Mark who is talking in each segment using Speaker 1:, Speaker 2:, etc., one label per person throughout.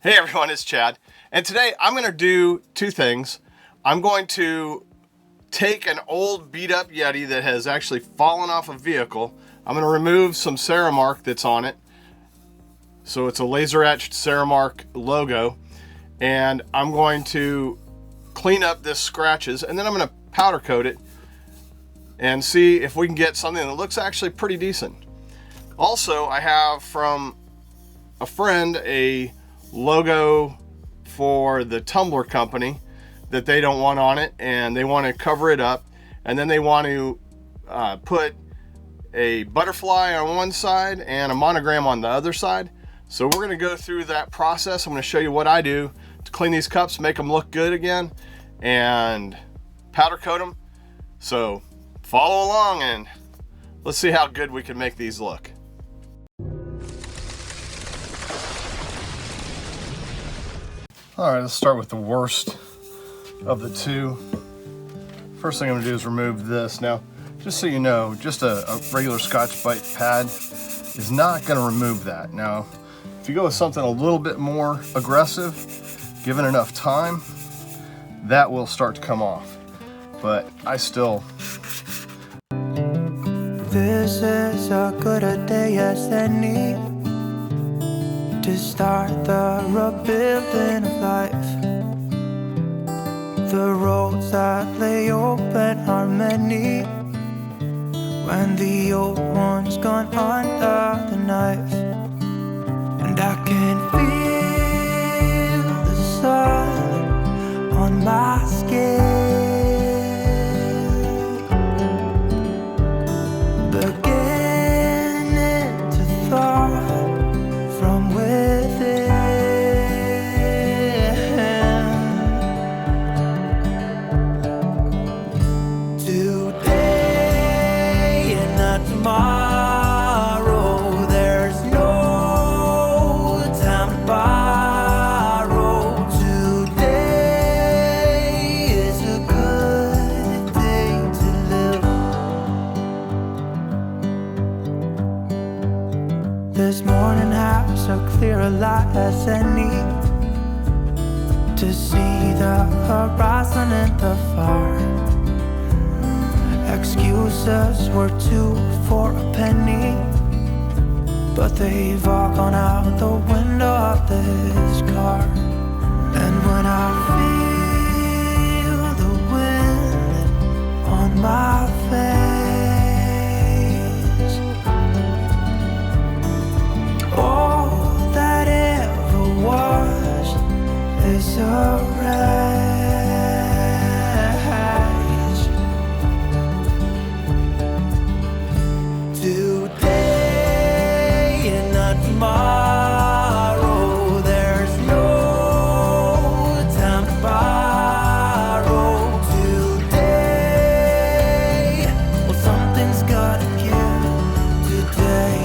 Speaker 1: Hey everyone, it's Chad, and today I'm going to do two things. I'm going to take an old beat up Yeti that has actually fallen off a vehicle. I'm going to remove some Ceramark that's on it. So it's a laser etched Ceramark logo, and I'm going to clean up this scratches, and then I'm going to powder coat it and see if we can get something that looks actually pretty decent. Also, I have from a friend a logo for the tumbler company that they don't want on it, and they want to cover it up, and then they want to put a butterfly on one side and a monogram on the other side. So we're going to go through that process. I'm going to show you what I do to clean these cups, make them look good again, and powder coat them. So follow along and let's see how good we can make these look. All right, let's start with the worst of the two. First thing I'm gonna do is remove this. Now, just so you know, just a regular Scotch-Brite pad is not gonna remove that. Now, if you go with something a little bit more aggressive, given enough time, that will start to come off. But I still...
Speaker 2: This is a good a day as any to start the rebuilding of life. The roads that lay open are many when the old one's gone under the knife. And I can feel the sun on my skin, beginning to thaw from within. Today and not tomorrow, there's no time to borrow. Today is a good day to live. This morning has so clear a light as any to see the horizon in the far. Excuses were two for a penny, but they've all gone out the window of this car. And when I feel the wind on my face, all that ever was is a wreck. Today and not tomorrow, there's no time to borrow. Today, well, something's gotta give. Today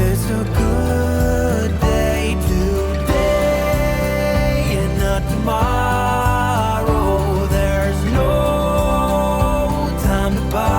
Speaker 2: is a good day. Today and not tomorrow, there's no time to borrow.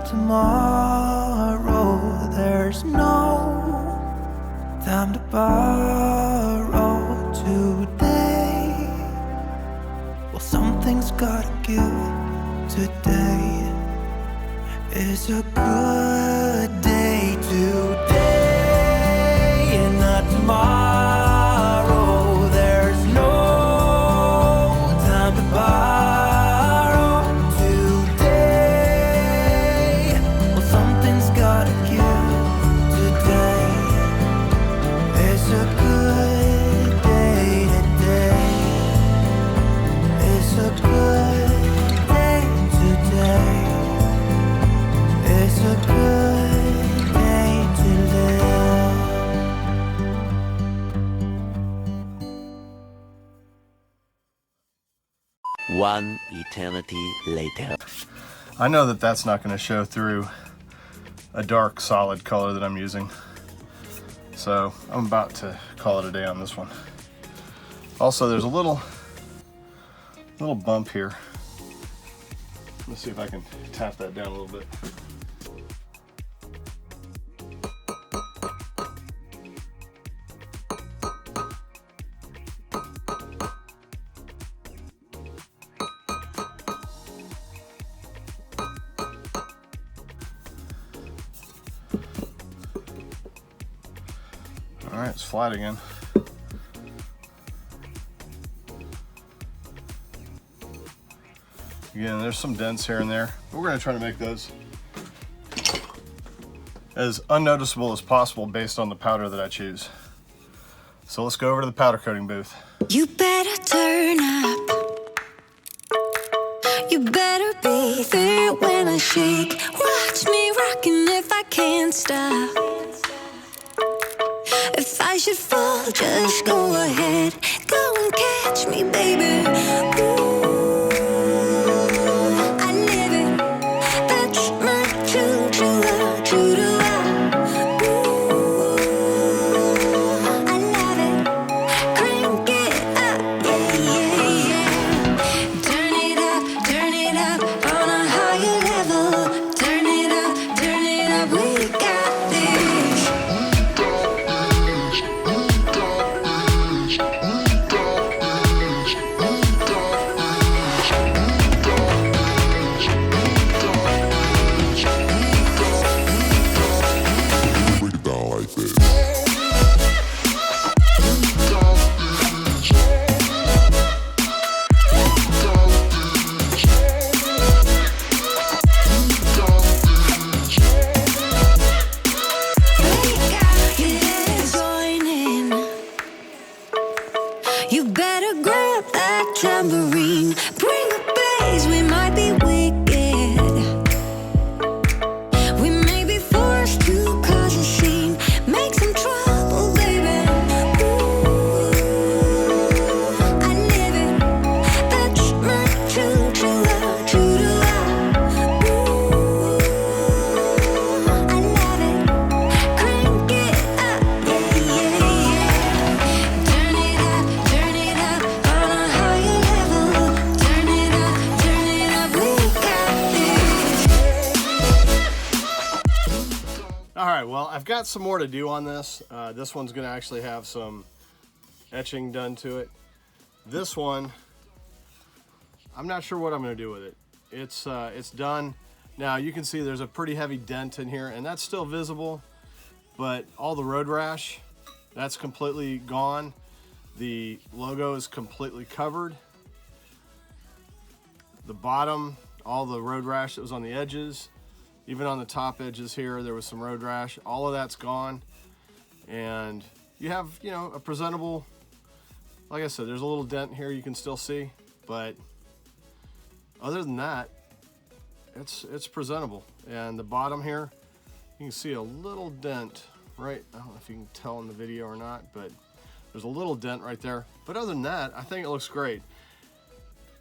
Speaker 2: Tomorrow, there's no time to borrow. Today, well, something's gotta give. Today is a good day. Today and not tomorrow, there's no time to borrow.
Speaker 3: One eternity later.
Speaker 1: I know that that's not going to show through a dark solid color that I'm using. So I'm about to call it a day on this one. Also, there's a little bump here. Let's see if I can tap that down a little bit. All right, it's flat again. Again, there's some dents here and there. We're gonna try to make those as unnoticeable as possible based on the powder that I choose. So let's go over to the powder coating booth.
Speaker 4: You better turn up. You better be there when I shake. Watch me rocking if I can't stop. If I should fall, just go ahead. Go and catch me, baby. Ooh. You better grab that tambourine. Bring the bass, we might be wicked. We may be forced to cause a scene. Make some trouble, baby. Ooh, I live it. That's my choo-choo-la, choo-choo-la. Ooh, I love it. Crank it up, yeah, yeah, yeah. Turn it up on a higher level. Turn it up, we got this.
Speaker 1: All right, well, I've got some more to do on this. This one's gonna actually have some etching done to it. This one, I'm not sure what I'm gonna do with it. It's done. Now you can see there's a pretty heavy dent in here, and that's still visible, but all the road rash, that's completely gone. The logo is completely covered. The bottom, all the road rash that was on the edges, even on the top edges here, there was some road rash. All of that's gone. And you have, you know, a presentable, like I said, there's a little dent here you can still see, but other than that, it's presentable. And the bottom here, you can see a little dent right, I don't know if you can tell in the video or not, but there's a little dent right there. But other than that, I think it looks great.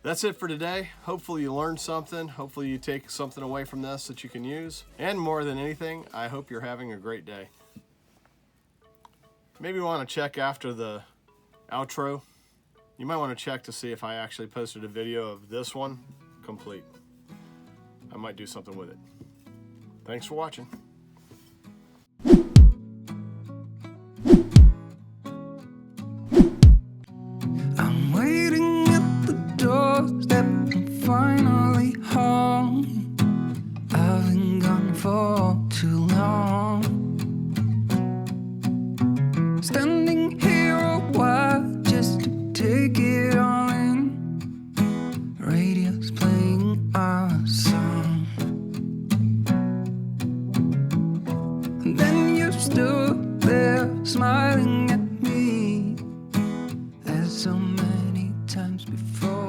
Speaker 1: That's it for today. Hopefully you learned something. Hopefully you take something away from this that you can use. And more than anything, I hope you're having a great day. Maybe you want to check after the outro. You might want to check to see if I actually posted a video of this one complete. I might do something with it. Thanks for watching.
Speaker 2: I'm waiting at the doorstep, I'm finally home. I've been gone for too long. Standing here a while just to take it all in. Radio's playing our song. And then you stood there smiling at me, as so many times before.